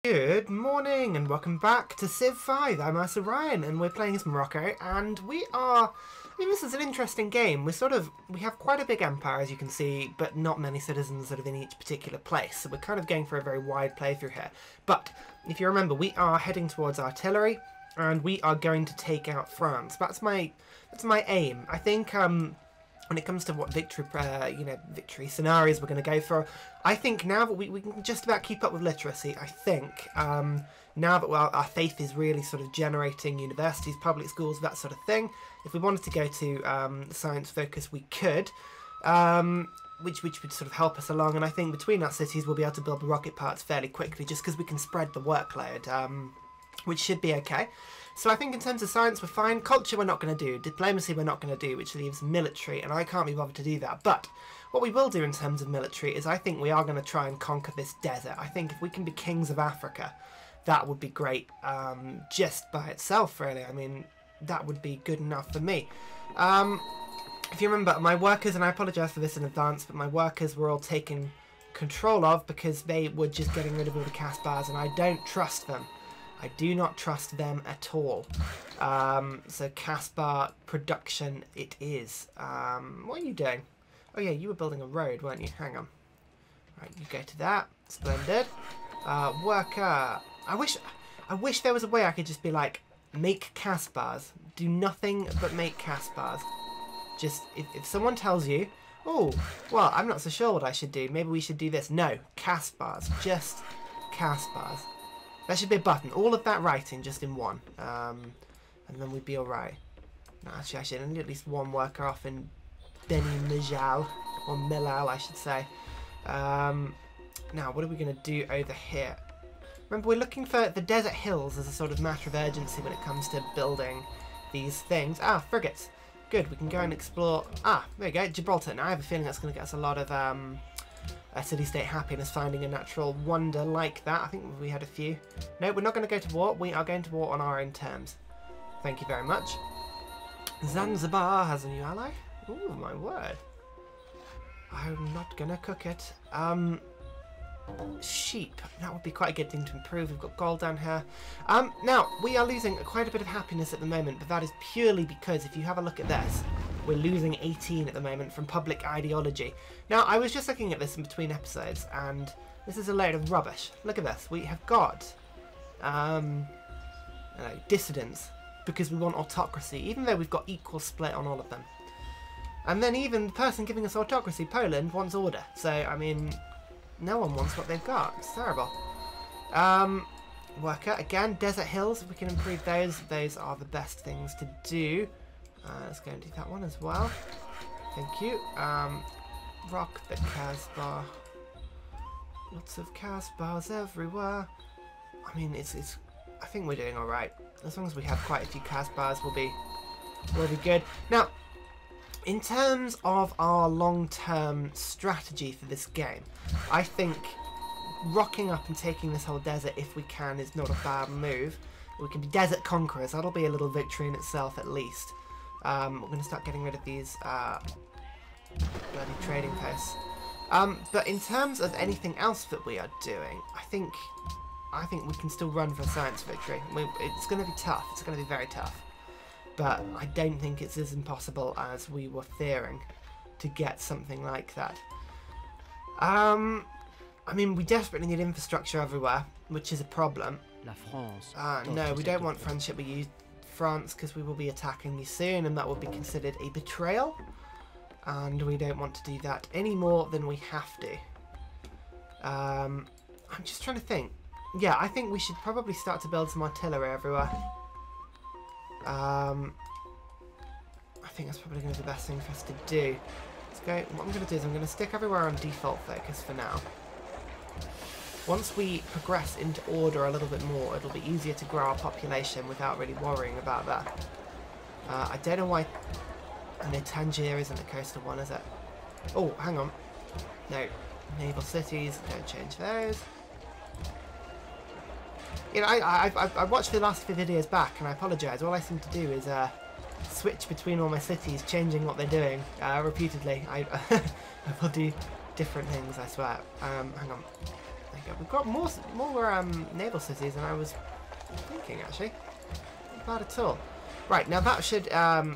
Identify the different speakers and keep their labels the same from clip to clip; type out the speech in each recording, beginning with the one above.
Speaker 1: Good morning and welcome back to Civ 5. I'm Ursa Ryan and we're playing as Morocco, and this is an interesting game. We have quite a big empire, as you can see, but not many citizens sort of in each particular place. So we're kind of going for a very wide playthrough here. But if you remember, we are heading towards artillery and we are going to take out France. That's my aim. I think when it comes to what victory scenarios we're going to go for, I think now that we can just about keep up with literacy, I think, now that our faith is really sort of generating universities, public schools, that sort of thing, if we wanted to go to science focus, we could, which would sort of help us along, and I think between our cities we'll be able to build the rocket parts fairly quickly, just because we can spread the workload, which should be okay. So I think in terms of science we're fine. Culture we're not going to do. Diplomacy we're not going to do, which leaves military, and I can't be bothered to do that. But what we will do in terms of military is I think we are going to try and conquer this desert. I think if we can be kings of Africa, that would be great, just by itself, really. I mean, that would be good enough for me. If you remember, my workers, and I apologise for this in advance, but my workers were all taken control of because they were just getting rid of all the Caspars, and I don't trust them. I do not trust them at all. So Caspar production it is. What are you doing? Oh yeah, you were building a road, weren't you? Hang on. Right, you go to that. Splendid. Worker. I wish there was a way I could just be like, make Caspars. Do nothing but make Caspars. Just, if someone tells you, oh, well, I'm not so sure what I should do. Maybe we should do this. No, Caspars. Just Caspars. There should be a button. All of that writing just in one. And then we'd be alright. No, actually, I should need at least one worker off in Beni Mijal. Or Milal, I should say. Now, what are we going to do over here? Remember, we're looking for the desert hills as a sort of matter of urgency when it comes to building these things. Ah, frigates. Good, we can go and explore. Ah, there we go, Gibraltar. Now, I have a feeling that's going to get us a lot of city-state happiness, finding a natural wonder like that. I think we had a few. No, we're not going to go to war. We are going to war on our own terms. Thank you very much. Zanzibar has a new ally. Ooh, my word. I'm not going to cook it. Sheep. That would be quite a good thing to improve. We've got gold down here. Now, we are losing quite a bit of happiness at the moment, but that is purely because if you have a look at this, we're losing 18 at the moment from public ideology. Now, I was just looking at this in between episodes, and this is a load of rubbish. Look at this. We have got dissidents because we want autocracy, even though we've got equal split on all of them. And then even the person giving us autocracy, Poland, wants order. So, I mean, no one wants what they've got. It's terrible. Worker, again, desert hills. If we can improve those, those are the best things to do. Let's go and do that one as well. Thank you. Rock the Caspar. Lots of Caspars everywhere. I mean, I think we're doing all right. As long as we have quite a few Caspars, we'll be good. Now, in terms of our long-term strategy for this game, I think rocking up and taking this whole desert, if we can, is not a bad move. We can be desert conquerors. That'll be a little victory in itself, at least. We're going to start getting rid of these bloody trading posts. But in terms of anything else that we are doing, I think we can still run for a science victory. It's going to be tough. It's going to be very tough. But I don't think it's as impossible as we were fearing to get something like that. I mean, we desperately need infrastructure everywhere, which is a problem. No, we don't want friendship with you, France, because we will be attacking you soon, and that will be considered a betrayal. And we don't want to do that any more than we have to. I'm just trying to think. Yeah, I think we should probably start to build some artillery everywhere. I think that's probably going to be the best thing for us to do. Let's go. What I'm going to do is I'm going to stick everywhere on default focus for now. Once we progress into order a little bit more, it'll be easier to grow our population without really worrying about that. I don't know why. No, Tangier isn't a coastal one, is it? Oh, hang on. No, naval cities. Don't change those. You know, I watched the last few videos back, and I apologise. All I seem to do is switch between all my cities, changing what they're doing repeatedly. I will do different things, I swear. Hang on. There you go. We've got more naval cities than I was thinking, actually. Not bad at all. Right, now that should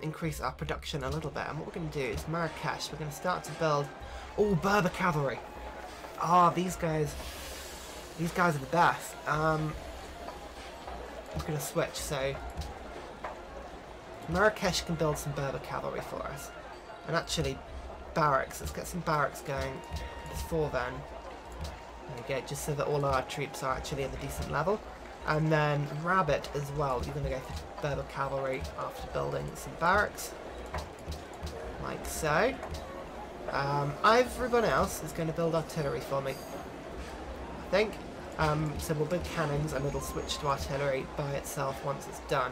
Speaker 1: increase our production a little bit. And what we're going to do is Marrakesh. We're going to start to build... Oh, Berber cavalry. Ah, these guys are the best. I'm going to switch, so... Marrakesh can build some Berber cavalry for us. And actually, barracks. Let's get some barracks going before then. There we go, just so that all our troops are actually at a decent level. And then Rabbit as well. You're going to go for Berber cavalry after building some barracks. Like so. Everyone else is going to build artillery for me, I think. So we'll build cannons and it'll switch to artillery by itself once it's done.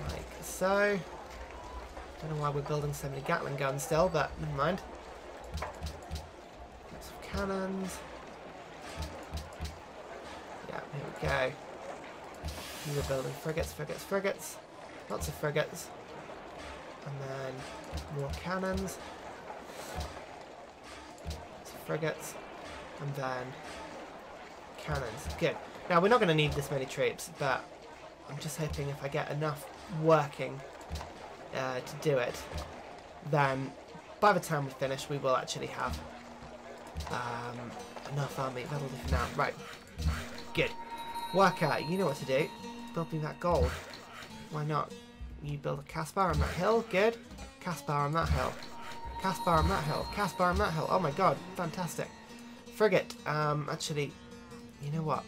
Speaker 1: Like so. Don't know why we're building so many Gatling guns still, but never mind. Lots of cannons. Yeah, here we go. We were building frigates, frigates, frigates. Lots of frigates. And then more cannons. Lots of frigates. And then cannons. Good. Now, we're not going to need this many troops, but I'm just hoping if I get enough working to do it, then by the time we finish, we will actually have enough army. That'll do for now. Right. Good. Worker, you know what to do. Build me that gold. Why not? You build a Caspar on that hill. Good. Caspar on that hill. Caspar on that hill. Caspar on that hill. Oh my god. Fantastic. Frigate. Actually, you know what?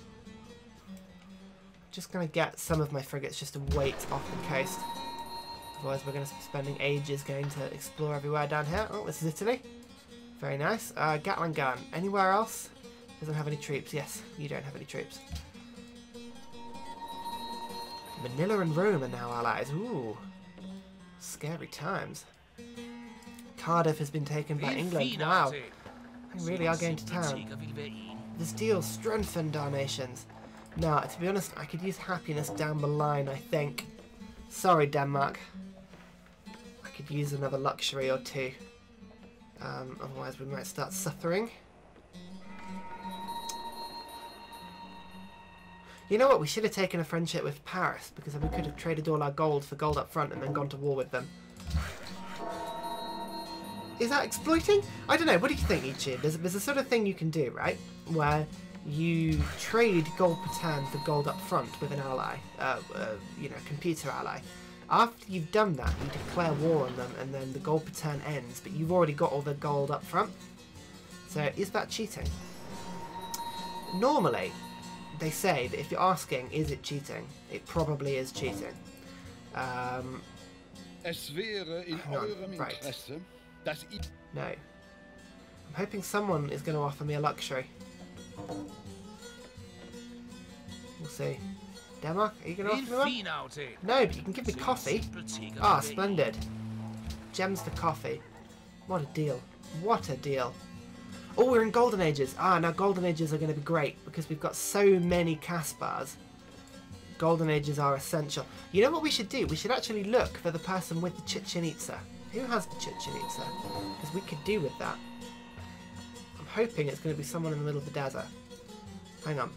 Speaker 1: Just going to get some of my frigates just to wait off the coast. Otherwise, we're going to be spending ages going to explore everywhere down here. Oh, this is Italy. Very nice. Gatling gun. Anywhere else? Doesn't have any troops. Yes, you don't have any troops. Manila and Rome are now allies. Ooh. Scary times. Cardiff has been taken by England. Wow. They really are going to town. This deal strengthened our nations. Now, to be honest, I could use happiness down the line, I think. Sorry, Denmark. I could use another luxury or two. Otherwise, we might start suffering. You know what? We should have taken a friendship with Paris, because then we could have traded all our gold for gold up front and then gone to war with them. Is that exploiting? I don't know. What do you think, Ichi? There's a sort of thing you can do, right? Where you trade gold per turn for gold up front with an ally, you know, computer ally. After you've done that, you declare war on them, and then the gold per turn ends, but you've already got all the gold up front. So, is that cheating? Normally, they say that if you're asking, is it cheating? It probably is cheating. Right. No. I'm hoping someone is going to offer me a luxury. We'll see. Denmark, are you going to offer me one? No, but you can give me coffee. Ah, splendid. Gems for coffee. What a deal. What a deal. Oh, we're in Golden Ages. Ah, now Golden Ages are going to be great because we've got so many Caspars. Golden Ages are essential. You know what we should do? We should actually look for the person with the Chichen Itza. Who has the Chichen Itza? Because we could do with that. I'm hoping it's going to be someone in the middle of the desert. Hang on.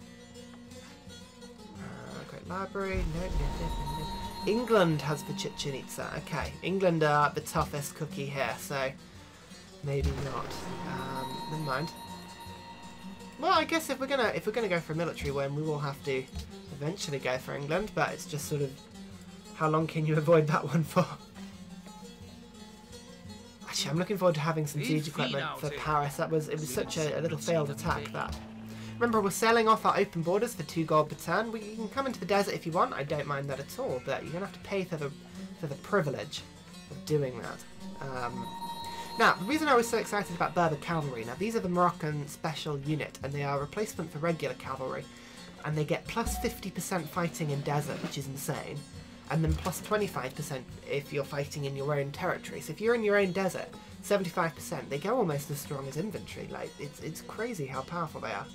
Speaker 1: Great Library. No. England has the Chichen Itza. Okay. England are the toughest cookie here, so maybe not. Never mind. Well, I guess if we're gonna go for a military win, we will have to eventually go for England, but it's just sort of how long can you avoid that one for? Actually, I'm looking forward to having some siege equipment for Paris. It was such a little failed attack that. Remember, we're selling off our open borders for 2 gold per turn. You can come into the desert if you want. I don't mind that at all, but you're gonna have to pay for the privilege of doing that. Now, the reason I was so excited about Berber cavalry, now these are the Moroccan special unit, and they are a replacement for regular cavalry, and they get plus 50% fighting in desert, which is insane, and then plus 25% if you're fighting in your own territory. So if you're in your own desert, 75%, they go almost as strong as infantry. Like, it's crazy how powerful they are.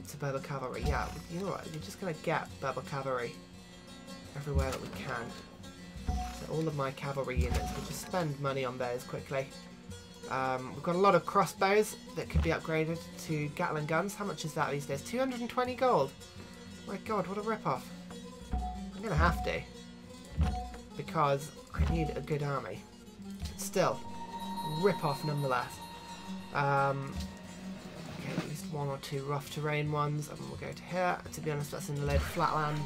Speaker 1: To Berber cavalry, yeah, you know what, you're just going to get Berber cavalry everywhere that we can. So all of my cavalry units, we'll just spend money on those quickly. We've got a lot of crossbows that could be upgraded to Gatling guns. How much is that these days? 220 gold. My god, what a rip-off. I'm going to have to. Because I need a good army. Still, rip-off nonetheless. Okay, at least 1 or 2 rough terrain ones, and we'll go to here. To be honest, that's in a load of flat land.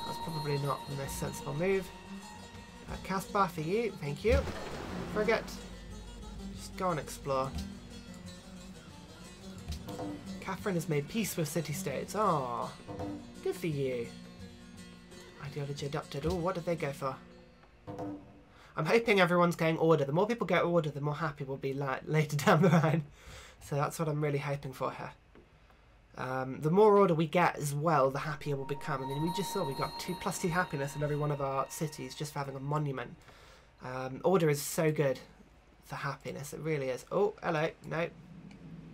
Speaker 1: That's probably not the most sensible move. Caspar for you, thank you. Frigate. Just go and explore. Catherine has made peace with city-states. Oh, good for you. Ideology adopted. Oh, what did they go for? I'm hoping everyone's going order. The more people get order, the more happy we'll be later down the line. So that's what I'm really hoping for here. The more order we get as well, the happier we'll become. I mean, we just saw we got +2 happiness in every one of our cities just for having a monument. Order is so good for happiness. It really is. Oh, hello. No.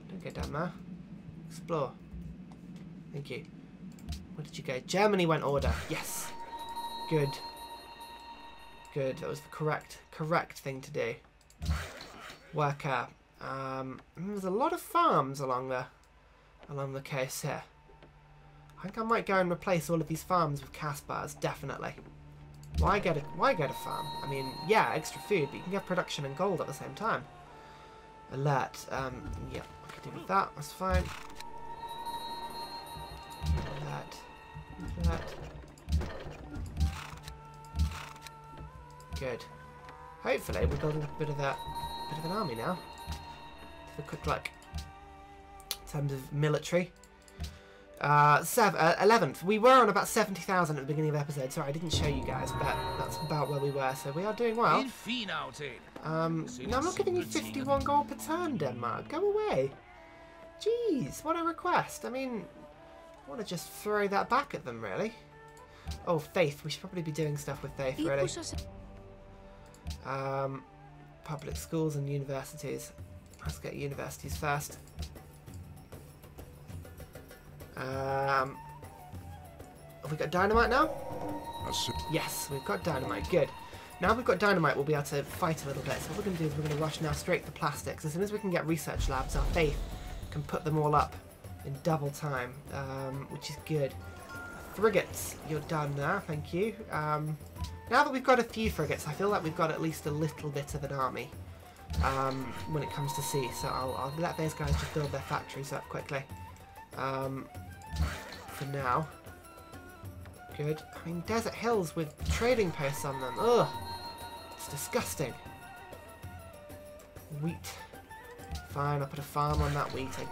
Speaker 1: Don't go down there. Explore. Thank you. Where did you go? Germany went order. Yes. Good. Good. That was the correct thing to do. Worker. There's a lot of farms along the coast here. I think I might go and replace all of these farms with Caspars, definitely. Why get a farm? I mean, yeah, extra food, but you can get production and gold at the same time. Alert. Yeah, I could do with that. That's fine. Alert. Good. Hopefully, we're building a bit of an army now. Have a quick look. In terms of military. 11th. We were on about 70,000 at the beginning of the episode. Sorry, I didn't show you guys, but that's about where we were. So we are doing well. No, I'm not giving you 51 gold per turn, Denmark. Go away. Jeez, what a request. I mean, I want to just throw that back at them, really. Oh, faith. We should probably be doing stuff with faith, really. Public schools and universities. Let's get universities first. Have we got dynamite now? Yes, we've got dynamite. Good. Now we've got dynamite, we'll be able to fight a little bit. So what we're going to do is we're going to rush now straight for plastics. As soon as we can get research labs, our faith can put them all up in double time, which is good. Frigates, you're done now. Thank you. Now that we've got a few frigates, I feel like we've got at least a little bit of an army when it comes to sea. So I'll let those guys just build their factories up quickly. For now. Good. I mean, desert hills with trading posts on them. Ugh. It's disgusting. Wheat. Fine, I'll put a farm on that wheat. I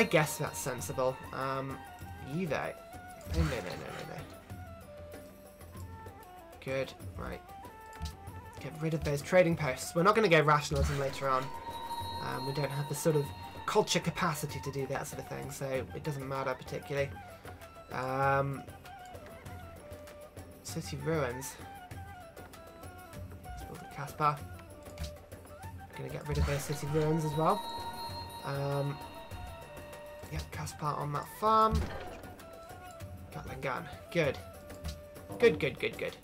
Speaker 1: guess that's sensible. You though. No. Good. Right. Get rid of those trading posts. We're not going to go rationalism later on. We don't have the sort of culture capacity to do that sort of thing, so it doesn't matter particularly. City ruins. Let's build a Caspar. Gonna get rid of those city ruins as well. Yep, Caspar on that farm. Gatling gun. Good. Good.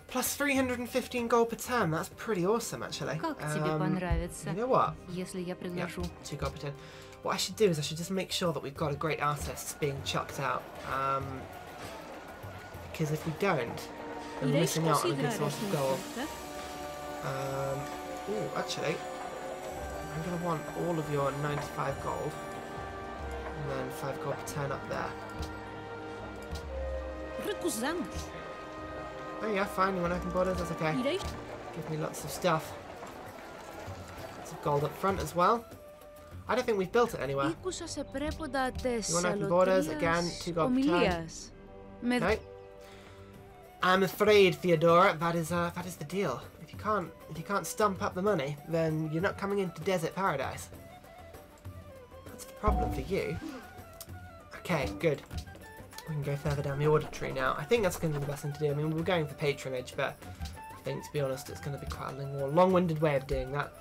Speaker 1: Plus 315 gold per turn. That's pretty awesome, actually. You know what? Yeah, 2 gold per turn. What I should do is I should just make sure that we've got a great artist being chucked out. Because if we don't, then we're missing out on a good source of gold. Oh, actually, I'm going to want all of your 95 gold. And then 5 gold per turn up there. Oh yeah, fine, you want open borders, that's okay. Give me lots of stuff. Lots of gold up front as well. I don't think we've built it anywhere. You want open borders, again, 2 gold per turn. No. I'm afraid, Theodora, that is the deal. If you can't stump up the money, then you're not coming into Desert Paradise. That's the problem for you. Okay, good. We can go further down the order tree now. I think that's going to be the best thing to do. I mean, we're going for patronage, but I think, to be honest, it's going to be quite a long-winded way of doing that.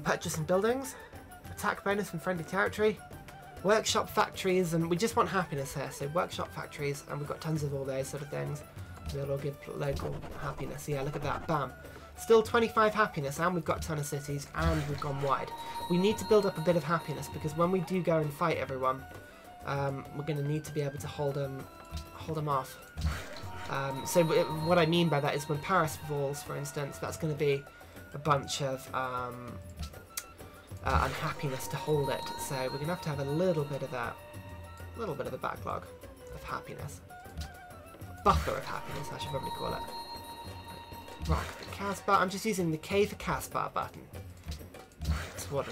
Speaker 1: Purchasing buildings, attack bonus from friendly territory, workshop factories, and we just want happiness here. So workshop factories, and we've got tons of all those sort of things. They'll all give local happiness. Yeah, look at that. Bam. Still 25 happiness, and we've got a ton of cities, and we've gone wide. We need to build up a bit of happiness, because when we do go and fight everyone, we're going to need to be able to hold them off. So what I mean by that is when Paris falls, for instance, that's going to be a bunch of unhappiness to hold it. So we're going to have a little bit of a backlog of happiness. Buffer of happiness, I should probably call it. Rock the Casbah. I'm just using the K for Casbah button.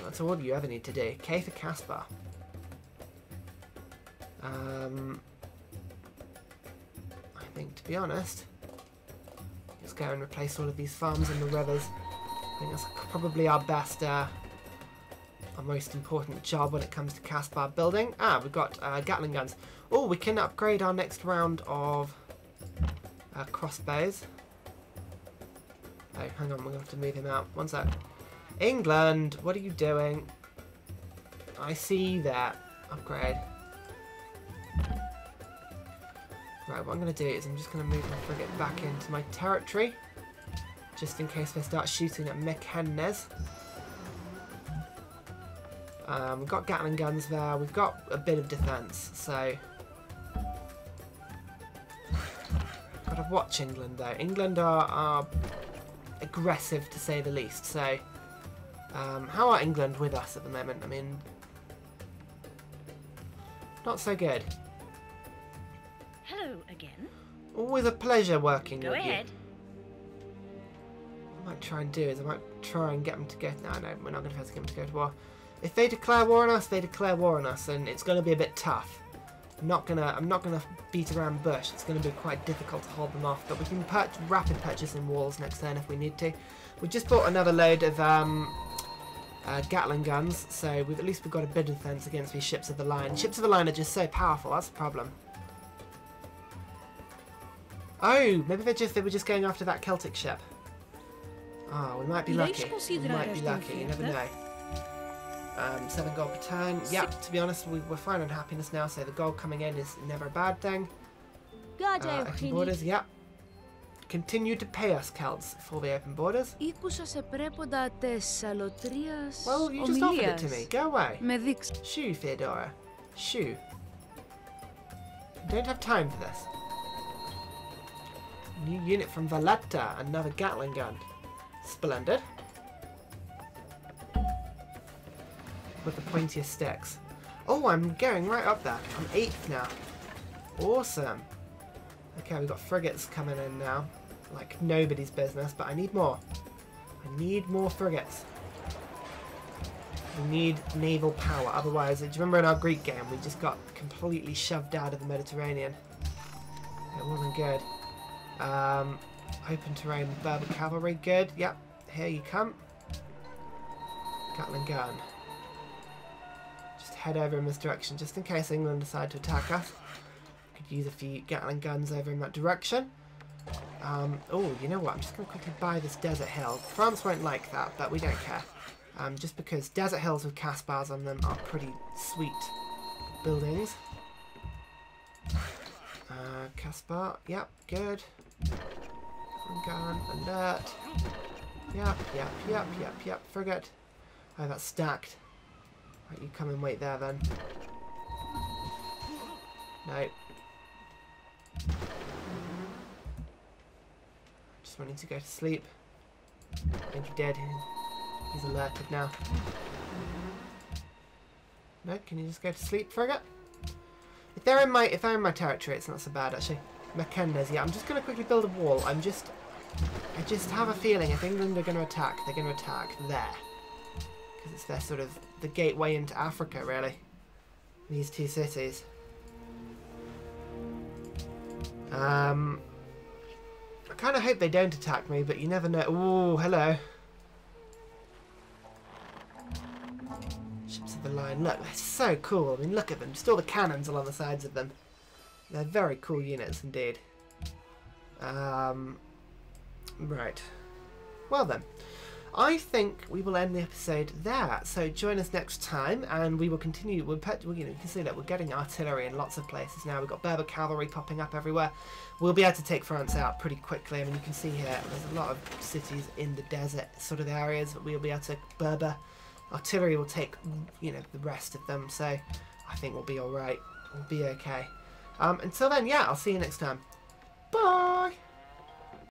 Speaker 1: That's all you ever need to do. K for Casbah. I think, to be honest, let's go and replace all of these farms in the rivers. I think that's probably our best, our most important job when it comes to Casbah building. Ah, we've got Gatling guns. Oh, we can upgrade our next round of crossbows. Oh, hang on, we're going to have to move him out. One sec. England, what are you doing? I see that. Upgrade. Right, what I'm going to do is I'm just going to move my frigate back into my territory, just in case they start shooting at Mekennes. We've got Gatling guns there. We've got a bit of defence, so got to watch England though. England are aggressive to say the least. So how are England with us at the moment? I mean, not so good.
Speaker 2: Hello again.
Speaker 1: Always a pleasure working
Speaker 2: Go
Speaker 1: with
Speaker 2: ahead.
Speaker 1: you. What I might try and do is I might try and get them to go. No, we're not going to have to get them to go to war. If they declare war on us, they declare war on us, and it's going to be a bit tough. I'm not gonna beat around the bush. It's going to be quite difficult to hold them off, but we can rapid purchasing walls next turn if we need to. We just bought another load of Gatling guns, so at least we've got a bit of defense against these ships of the line. Ships of the line are just so powerful. That's the problem. Oh, maybe they were just going after that Celtic ship. Oh, we might be lucky. We might be lucky. You never know. 7 gold per turn. Yeah, to be honest, we're fine on happiness now, so the gold coming in is never a bad thing. Open borders, yeah. Continue to pay us, Celts, for the open borders. Well, you just offered it to me. Go away. Shoo, Theodora. Shoo. Don't have time for this. New unit from Valletta, another Gatling gun. Splendid. With the pointiest sticks. Oh, I'm going right up there. I'm 8th now. Awesome. Okay, we've got frigates coming in now. Like nobody's business, but I need more. I need more frigates. We need naval power. Otherwise, do you remember in our Greek game, we just got completely shoved out of the Mediterranean? It wasn't good. Open terrain Berber cavalry, good. Yep, here you come. Gatling gun. Just head over in this direction, just in case England decide to attack us. Could use a few Gatling guns over in that direction. Oh, you know what? I'm just going to quickly buy this Desert Hill. France won't like that, but we don't care. Just because Desert Hills with Casbahs on them are pretty sweet buildings. Casbah, yep, good. Gun, alert. Yep. Frigate. Oh, that's stacked. Right, you come and wait there then. No. Just wanting to go to sleep. I think he did. He's alerted now. No, can you just go to sleep, frigate? If they're in my territory, it's not so bad actually. Mekennes, yeah. I'm just gonna quickly build a wall. I just have a feeling if England are gonna attack, they're gonna attack there. Because it's their sort of the gateway into Africa, really. These two cities. I kind of hope they don't attack me, but you never know. Ooh, hello. Ships of the line. Look, they're so cool. I mean, look at them. Just all the cannons along the sides of them. They're very cool units indeed. Right. Well then. I think we will end the episode there. So join us next time, and we will continue. You can see that we're getting artillery in lots of places now. We've got Berber cavalry popping up everywhere. We'll be able to take France out pretty quickly. I mean, you can see here there's a lot of cities in the desert sort of areas that we'll be able to. Berber artillery will take, the rest of them. So I think we'll be all right. We'll be okay. Until then, yeah, I'll see you next time. Bye.